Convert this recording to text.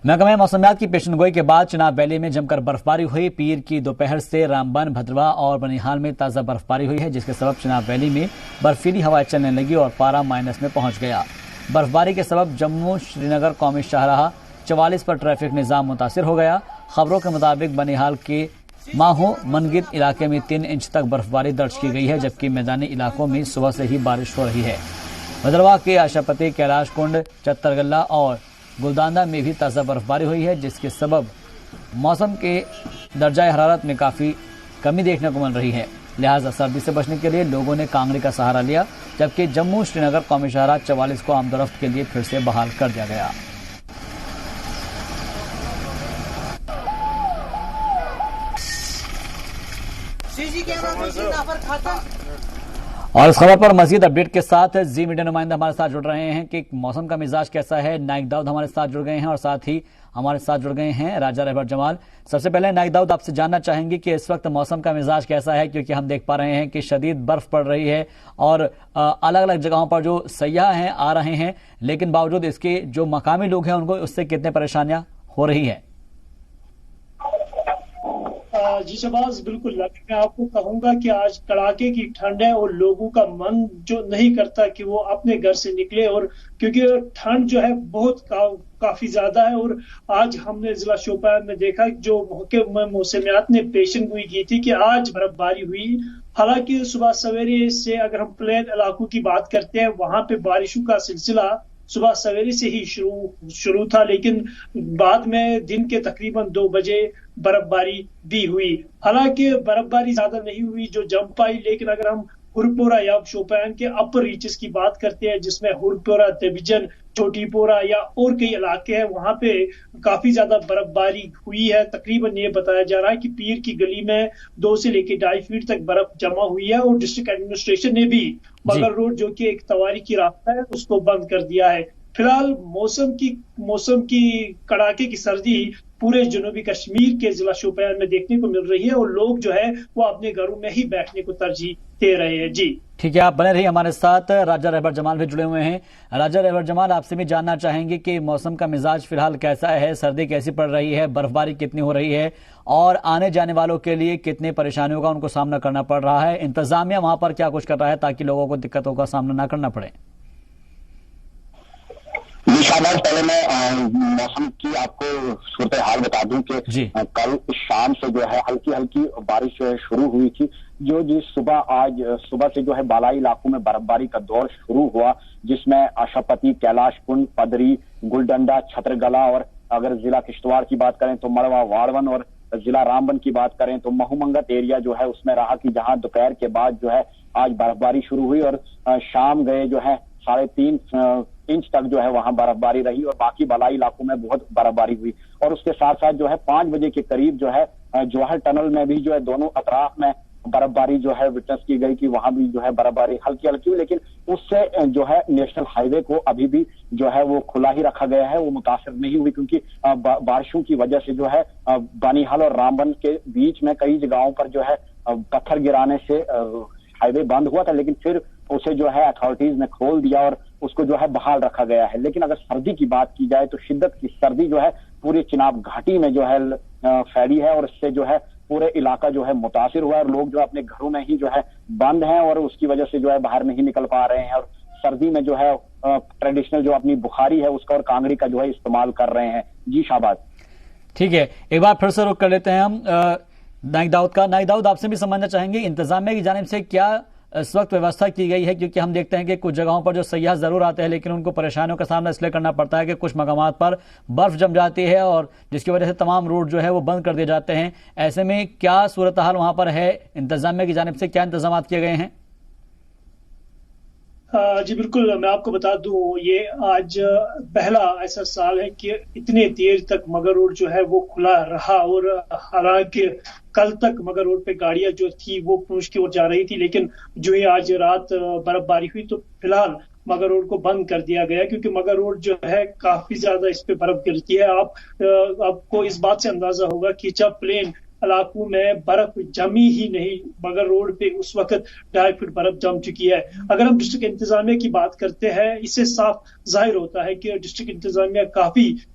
محکمہ موسمیات کی پیشنگوئی کے بعد چناب ویلی میں جم کر برفباری ہوئی. پیر کی دوپہر سے رامبن، بھدرواہ اور بنیہال میں تازہ برفباری ہوئی ہے، جس کے سبب چناب ویلی میں برفیلی ہوائیں چلنے لگی اور پارہ مائنس میں پہنچ گیا. برفباری کے سبب جموں شری نگر قومی شاہراہ 44 پر ٹریفک نظام متاثر ہو گیا. خبروں کے مطابق بنیہال کے ماہو منگت علاقے میں 3 انچ تک برفباری درج کی گئی ہے، جبکہ میدانی علاقوں میں صبح سے ہی بارش ہو رہی ہے. بھدرواہ کے آشاپتی، کیلاش کنڈ، چترگلہ اور گلداندہ میں بھی تازہ برفباری ہوئی ہے، جس کے سبب موسم کے درجہ حرارت میں کافی کمی دیکھنے کو مل رہی ہے. لہٰذا سردی سے بچنے کے لیے لوگوں نے کانگڑی کا سہارا لیا، جبکہ جموں شری نگر قومی شاہراہ 44 کو آمد و رفت کے لیے پھر سے بحال کر دیا گیا. اور اس خبر پر مزید اپڈیٹ کے ساتھ زی میڈیا نمائندہ ہمارے ساتھ جڑ رہے ہیں کہ موسم کا مزاج کیسا ہے. نائک داؤد ہمارے ساتھ جڑ گئے ہیں اور ساتھ ہی ہمارے ساتھ جڑ گئے ہیں راجہ رہبر جمال. سب سے پہلے نائک داؤد، آپ سے جاننا چاہیں گے کہ اس وقت موسم کا مزاج کیسا ہے، کیونکہ ہم دیکھ پا رہے ہیں کہ شدید برف پڑ رہی ہے اور الگ الگ جگہوں پر جو سیاح ہیں آ رہے ہیں، لیکن باوجود اس کے جو مقامی لوگ ہیں ان کو اس سے کتنے پریشانیاں ہو رہی ہیں؟ جی شہباز، بالکل. میں آپ کو کہوں گا کہ آج کڑاکے کی ٹھنڈ ہے اور لوگوں کا من جو نہیں کرتا کہ وہ اپنے گھر سے نکلے، اور کیونکہ ٹھنڈ جو ہے بہت کافی زیادہ ہے. اور آج ہم نے ضلع شوپیان میں دیکھا جو محکمہ موسمیات نے پیشن گوئی کی تھی کہ آج برف باری ہوئی. حالانکہ صبح سویرے سے اگر ہم پلین علاقوں کی بات کرتے ہیں وہاں پہ بارشوں کا سلسلہ صبح سویرے سے ہی شروع تھا، لیکن بعد میں دن کے تقریباً 2 بجے برف باری بھی ہوئی. حالانکہ برف باری زیادہ نہیں ہوئی جو جم پائی، لیکن اگر ہم ہرپورہ یا شوپیان کے اپر ریچز کی بات کرتے ہیں جس میں ہرپورہ، ڈویژن، چھوٹی پورہ یا اور کئی علاقے ہیں، وہاں پہ کافی زیادہ برف باری ہوئی ہے. تقریباً یہ بتایا جا رہا ہے کہ پیر کی گلی میں 2 سے لے کے 2.5 فٹ تک برف جمع ہوئی ہے، اور ڈسٹرکٹ ایڈمنسٹریشن نے بھی مگر روڈ جو کہ ایک تواریخی راستہ ہے اس کو بند کر دیا ہے. فی الحال موسم کی کڑاکے کی سردی پورے جنوبی کشمیر کے ضلع شوپیان میں دیکھنے کو مل رہی ہے، اور لوگ جو ہے وہ اپنے گھروں میں ہی بیٹھنے کو ترجیح دے رہے ہیں. جی ٹھیک ہے، آپ بنے رہیے ہمارے ساتھ. راجہ رہبر جمال بھی جڑے ہوئے ہیں. راجہ رہبر جمال، آپ سے بھی جاننا چاہیں گے کہ موسم کا مزاج فی الحال کیسا ہے، سردی کیسی پڑ رہی ہے، برف باری کتنی ہو رہی ہے، اور آنے جانے والوں کے لیے کتنے پریشانیوں کا ان کو سامنا کرنا پڑ رہا ہے. انتظامیہ وہاں پر کیا کچھ کر رہا ہے تاکہ لوگوں کو دقتوں کا سامنا نہ کرنا پڑے؟ شہباز، پہلے میں موسم کی آپ کو صورتحال بتا دوں کہ کل شام سے جو ہے ہلکی ہلکی بارش شروع ہوئی تھی، جو آج صبح سے جو ہے بالائی علاقوں میں برف باری کا دور شروع ہوا، جس میں آشاپتی، کیلاش کنڈ، پدری، گلڈنڈا، چھترگلا، اور اگر ضلع کشتواڑ کی بات کریں تو مڑوا، واڑون، اور ضلع رامبن کی بات کریں تو مہو منگت ایریا جو ہے اس میں رہا کہ جہاں دوپہر کے بعد جو ہے آج برف باری شروع ہوئی، اور شام گئے جو ہے 3.5 انچ تک جو ہے وہاں برف باری رہی، اور باقی بالائی علاقوں میں بہت برف باری ہوئی. اور اس کے ساتھ ساتھ جو ہے 5 بجے کے قریب جو ہے جوہر ٹنل میں بھی جو ہے دونوں اطراف میں برف باری جو ہے وٹنس کی گئی کہ وہاں بھی جو ہے برف باری ہلکی ہلکی ہوئی، لیکن اس سے جو ہے نیشنل ہائی وے کو ابھی بھی جو ہے وہ کھلا ہی رکھا گیا ہے، وہ متاثر نہیں ہوئی، کیونکہ بارشوں کی وجہ سے جو ہے بنیہال اور رامبن کے بیچ میں کئی جگہوں پر جو ہے پتھر گرانے سے ہائی وے بند ہوا تھا، لیکن پھر اسے جو ہے اتھارٹیز نے کھول دیا اور اس کو جو ہے بحال رکھا گیا ہے. لیکن اگر سردی کی بات کی جائے تو شدت کی سردی جو ہے پورے چناب گھاٹی میں جو ہے پھیلی ہے، اور اس سے جو ہے پورے علاقہ جو ہے متاثر ہوا ہے، اور لوگ جو اپنے گھروں میں ہی جو ہے بند ہیں اور اس کی وجہ سے جو ہے باہر نہیں نکل پا رہے ہیں، اور سردی میں جو ہے ٹریڈیشنل جو اپنی بخاری ہے اس کا اور کانگڑی کا جو ہے استعمال کر رہے ہیں. جی شہباز. ٹھیک ہے، ایک بار پھر سے رک کر لیتے ہیں ہم نائک داؤد کا. نائک داؤد، آپ سے بھی سمجھنا چاہیں گے انتظامیہ کی جانب سے کیا اس وقت ویوستھا کی گئی ہے، کیونکہ ہم دیکھتے ہیں کہ کچھ جگہوں پر جو سیاح ضرور آتے ہیں لیکن ان کو پریشانیوں کا سامنا اس لیے کرنا پڑتا ہے کہ کچھ مقامات پر برف جم جاتی ہے اور جس کی وجہ سے تمام روٹ جو ہے وہ بند کر دیے جاتے ہیں. ایسے میں کیا صورتحال وہاں پر ہے، انتظامیہ کی جانب سے کیا انتظامات کیے گئے ہیں؟ جی بالکل، میں آپ کو بتا دوں یہ آج پہلا ایسا سال ہے کہ اتنے دیر تک مگر روڈ جو ہے وہ کھلا رہا، اور حالانکہ کل تک مگر روڈ پہ گاڑیاں جو تھی وہ پونچھ کی اور جا رہی تھی، لیکن جو ہی آج رات برف باری ہوئی تو فی الحال مگر روڈ کو بند کر دیا گیا، کیونکہ مگر روڈ جو ہے کافی زیادہ اس پہ برف گرتی ہے. آپ کو اس بات سے اندازہ ہوگا کہ جب پلین علاقوں میں برف جمی ہی نہیں، مگر روڈ پہ اس وقت 2.5 فٹ برف جم چکی ہے. اگر ہم ڈسٹرکٹ انتظامیہ کی بات کرتے ہیں، اس سے صاف ظاہر ہوتا ہے کہ ڈسٹرکٹ انتظامیہ کافی